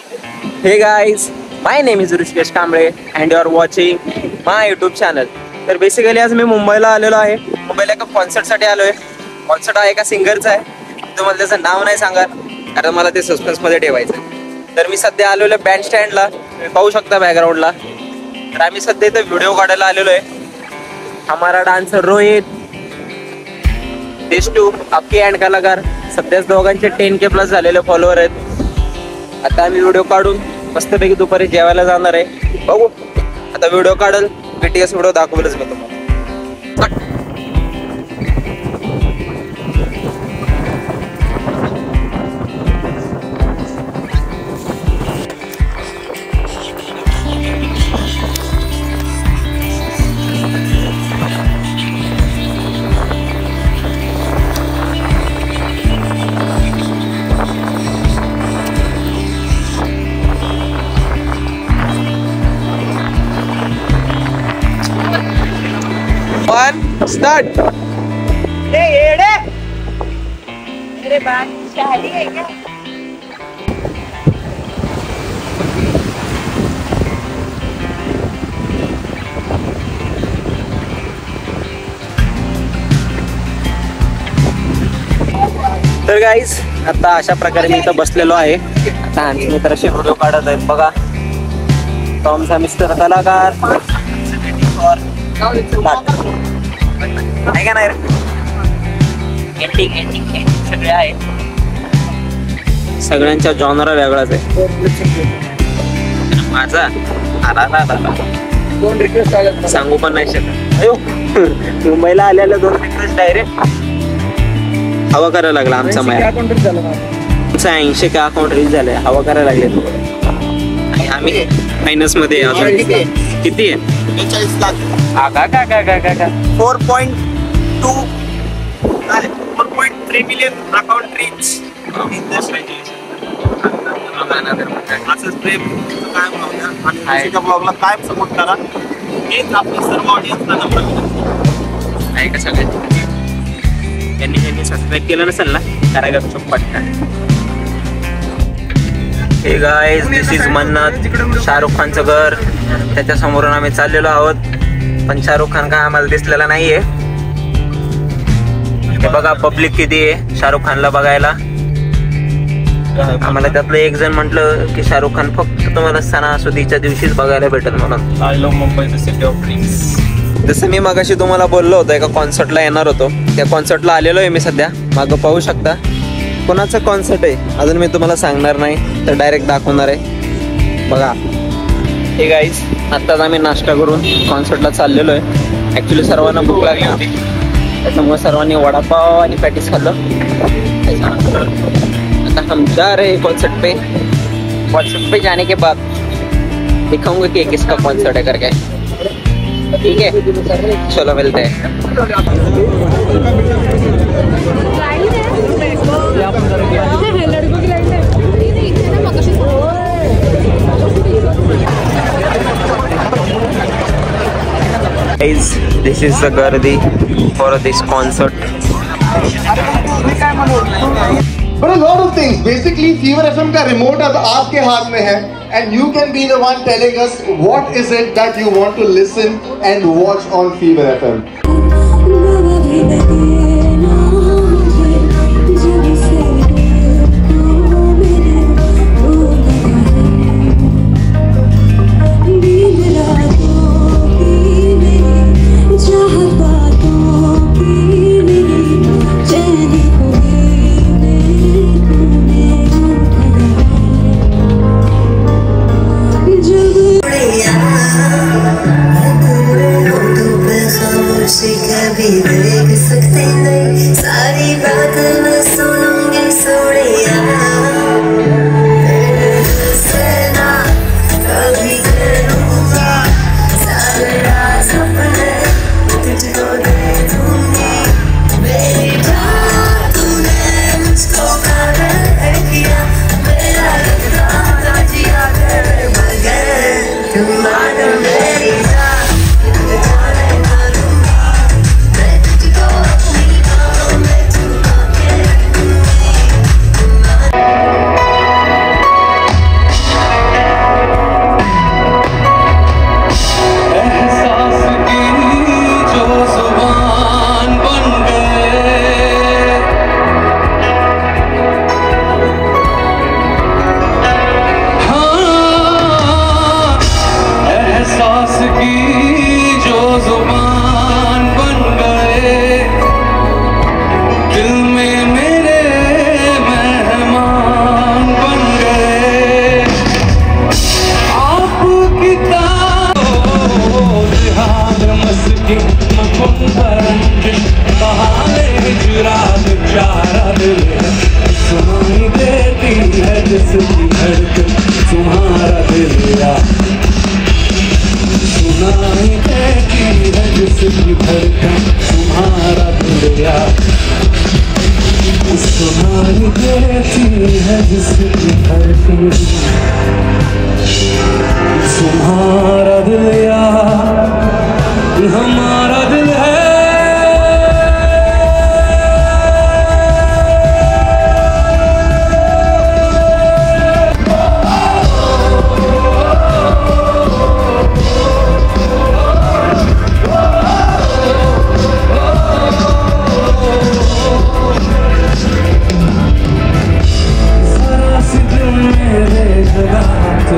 Hey guys, my name is Rishikesh Kamble and you are watching my YouTube channel. तर basically आज मी मुंबईला आलेलो आहे. मुंबईला एका कॉन्सर्टसाठी आलोय. कॉन्सर्ट आहे एका सिंगरचा आहे. तुम्हाला त्याचं नाव नाही सांगणार कारण मला ते सस्पेन्समध्ये ठेवायचं. तर मी सध्या आलेलो आहे बँड स्टँडला. तुम्ही पाहू शकता बॅकग्राऊंडला. तर आम्ही सध्या इथे व्हिडिओ काढायला आलेलो आहे. हमारा डान्सर रोहित, देशटू, अक्की अँड कलाकार. सध्याच दोघांचे 10K प्लस झालेले फॉलोअर आहेत. आता आम्ही व्हिडिओ काढून मस्तपैकी दुपारी जेवायला जाणार आहे. बघू आता व्हिडिओ काढल, BTS व्हिडिओ दाखवलंच मी तुम्हाला. स्टार्ट. मेरे बात शादी है क्या? तर गाईज आता अशा प्रकारे मी इथं बसलेलो आहे. आता आमचे मित्र असे व्हिडिओ काढत आहेत. बघा टॉमचा मिस्टर कलाकार आहे का नाही रे. सगळे आहे. सगळ्यांच्या जॉनरा वेगळाच आहे. माझा दोन रिक्वेस्ट सांगू पण नाही शकत. अयो मुंबईला आलेल्या 2 रिक्वेस्ट डायरेक्ट हवा करायला लागला. आमचा माया आमचा 80 का अकाउंट रीच झालंय. हवा करायला लागले. आणि आम्ही मायनस मध्ये किती आहे? 40 लाख. 4.3 million account reach. असंच प्रेम कायम राहूया आणि ब्लॉगला कायम सपोर्ट करा. हेच आपल्या सर्व ऑडियन्सला नंबर आहे का सगळे. त्यांनी सबस्क्राईब केलं नसेल ना करा गपचूप पटकन. हे गाईज दिस इज मन्नत, शाहरुख खानचं घर. त्याच्या समोरून आम्ही चाललेलो आहोत पण शाहरुख खान काय आम्हाला दिसलेला नाहीये. हे बघा पब्लिक किती आहे शाहरुख खानला बघायला. आम्हाला त्यातलं एक जण म्हटलं की शाहरुख खान फक्त तुम्हाला सणासुदीच्या दिवशीच बघायला भेटेल म्हणून. I love Mumbai the city of dreams. जसं मी मगाशी तुम्हाला बोललो होतो एका कॉन्सर्टला येणार होतो. त्या कॉन्सर्टला आलेलो आहे मी सध्या. मागं पाहू शकता. कोणाचं कॉन्सर्ट आहे अजून मी तुम्हाला सांगणार नाही तर डायरेक्ट दाखवणार आहे. बघा हे गाईज आत्ताच आम्ही नाश्ता करून कॉन्सर्टला चाललेलो आहे. ॲक्च्युली सर्वांना भूक लागली होती त्याच्यामुळे सर्वांनी वडापाव आणि पॅटीस खाल्लं. त्याच्यानंतर आता हम जा रहे कॉन्सर्ट पे जाने के बाद दिखाऊंगा कि किसका कॉन्सर्ट है करके. ठीक है चलो मिलते हैं. Guys, this is the gardi for this concert. But a lot of things. Basically, Fever FM का remote अब आपके हाथ में है, and you can be the one telling us what is it that you want to listen and watch on Fever FM. कभी देख सकते नहीं. जिसकी धड़कन तुम्हारा दिल यार, तुम्हारी देती है जिसकी धड़कन तुम्हारा दिल यार, हमारा दिल है। जरा सी दिल मेरे जगा तो